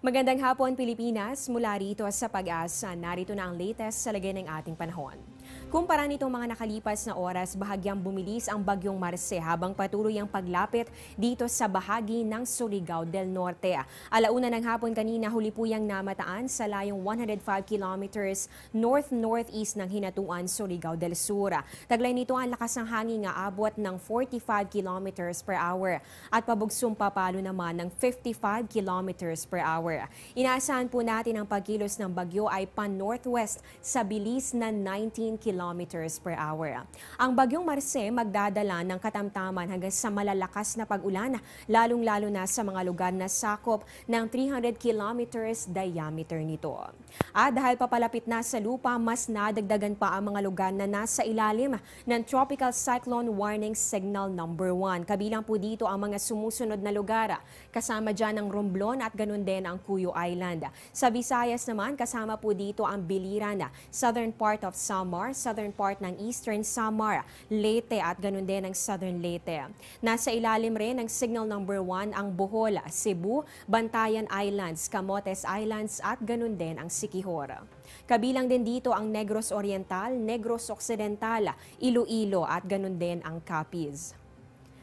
Magandang hapon, Pilipinas. Mula rito sa Pag-asa, narito na ang latest sa lagay ng ating panahon. Kumpara nitong mga nakalipas na oras, bahagyang bumilis ang bagyong Marce habang patuloy ang paglapit dito sa bahagi ng Surigao del Norte. Alauna ng hapon kanina, huli po yang namataan sa layong 105 kilometers north-northeast ng Hinatuan, Surigao del Sur. Taglay nito ang lakas ng hangin nga abot ng 45 kilometers per hour at pabugsong papalo naman ng 55 kilometers per hour. Inaasahan po natin ang pagkilos ng bagyo ay pan-northwest sa bilis na 19 kilometers per hour. Ang bagyong Marce magdadala ng katamtaman hanggang sa malalakas na pag-ulan, lalong-lalo na sa mga lugar na sakop ng 300 kilometers diameter nito. At dahil papalapit na sa lupa, mas nadagdagan pa ang mga lugar na nasa ilalim ng Tropical Cyclone Warning Signal number 1. Kabilang po dito ang mga sumusunod na lugar, kasama dyan ang Romblon at ganun din ang Cuyo Island. Sa Visayas naman, kasama po dito ang Biliran, southern part of Samar, southern part ng Eastern Samar, Leyte at ganun din ang Southern Leyte. Nasa ilalim rin ng signal number 1 ang Bohol, Cebu, Bantayan Islands, Camotes Islands at ganun din ang Siquijor. Kabilang din dito ang Negros Oriental, Negros Occidental, Iloilo at ganun din ang Capiz.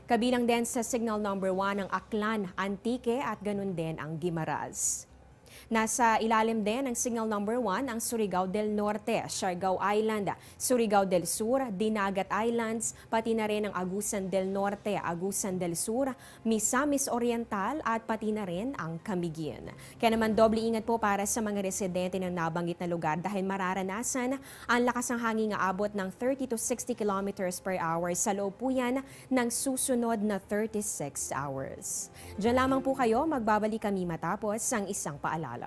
Kabilang din sa signal number 1 ang Aklan, Antique at ganun din ang Guimaras. Nasa ilalim din ng signal number 1 ang Surigao del Norte, Siargao Island, Surigao del Sur, Dinagat Islands, pati na rin ang Agusan del Norte, Agusan del Sur, Misamis Oriental at pati na rin ang Camiguin. Kaya naman doble ingat po para sa mga residente ng nabanggit na lugar dahil mararanasan ang lakas ng hangin nga abot ng 30 to 60 kilometers per hour sa loob po yan ng susunod na 36 hours. Diyan lamang po kayo, magbabalik kami matapos ang isang paalala.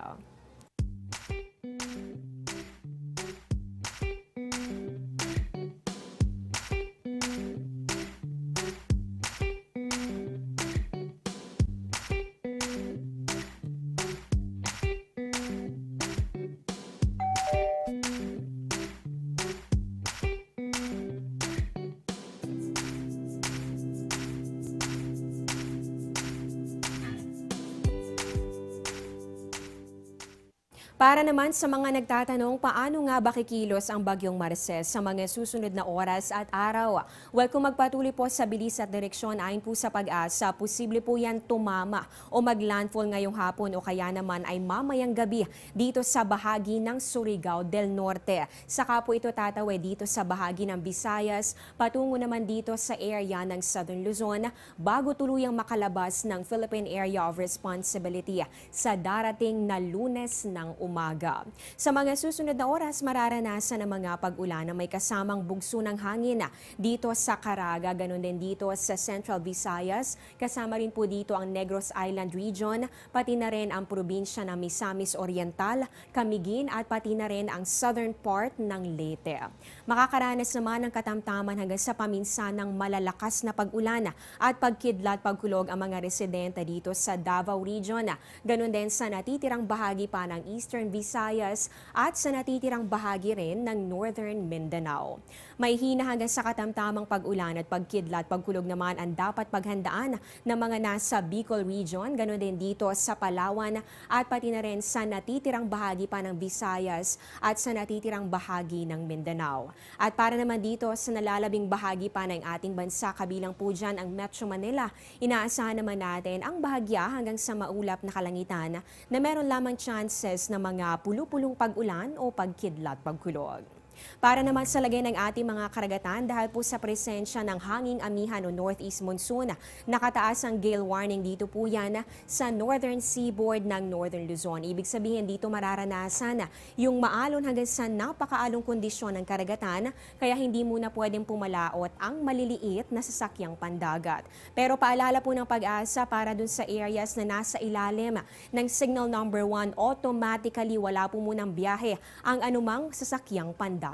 Para naman sa mga nagtatanong paano nga ba kikilos ang bagyong Marce sa mga susunod na oras at araw. Well, kung magpatuloy po sa bilis at direksyon ayon po sa Pag-asa, posible po yan tumama o maglandfall ngayong hapon o kaya naman ay mamayang gabi dito sa bahagi ng Surigao del Norte. Saka po ito tatawid dito sa bahagi ng Visayas, patungo naman dito sa area ng Southern Luzon bago tuluyang makalabas ng Philippine Area of Responsibility sa darating na Lunes ng umaga. Sa mga susunod na oras, mararanasan ang mga pag-ulan na may kasamang bugso ng hangin dito sa Caraga, ganun din dito sa Central Visayas. Kasama rin po dito ang Negros Island Region, pati na rin ang probinsya ng Misamis Oriental, Camiguin at pati na rin ang southern part ng Leyte. Makakaranas naman ng katamtaman hanggang sa paminsan ng malalakas na pag-ulan at pagkidlat pagkulog ang mga residente dito sa Davao Region. Ganun din sa natitirang bahagi pa ng Eastern Visayas at sa natitirang bahagi rin ng Northern Mindanao. May hina hanggang sa katamtamang pag-ulan at pagkidlat pagkulog naman ang dapat paghandaan ng mga nasa Bicol Region, ganoon din dito sa Palawan at pati na rin sa natitirang bahagi pa ng Visayas at sa natitirang bahagi ng Mindanao. At para naman dito sa nalalabing bahagi pa ng ating bansa, kabilang po dyan ang Metro Manila, inaasahan naman natin ang bahagya hanggang sa maulap na kalangitan na meron lamang chances na mga pulu-pulong pag-ulan o pagkidlat pagkulog. Para naman sa lagay ng ating mga karagatan, dahil po sa presensya ng hanging amihan o northeast monsoon, nakataas ang gale warning dito po yan sa northern seaboard ng Northern Luzon. Ibig sabihin dito mararanasan yung maalon hanggang sa napakaalong kondisyon ng karagatan, kaya hindi muna pwedeng pumalaot ang maliliit na sasakyang pandagat. Pero paalala po ng Pag-asa para dun sa areas na nasa ilalim ng signal number 1, automatically wala po munang biyahe ang anumang sasakyang pandagat.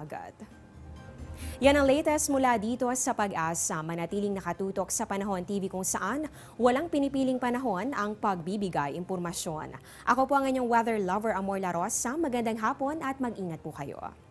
Yan ang latest mula dito sa Pag-asa. Manatiling nakatutok sa Panahon TV kung saan walang pinipiling panahon ang pagbibigay impormasyon. Ako po ang inyong weather lover, Amor La Rosa. Magandang hapon at mag-ingat po kayo.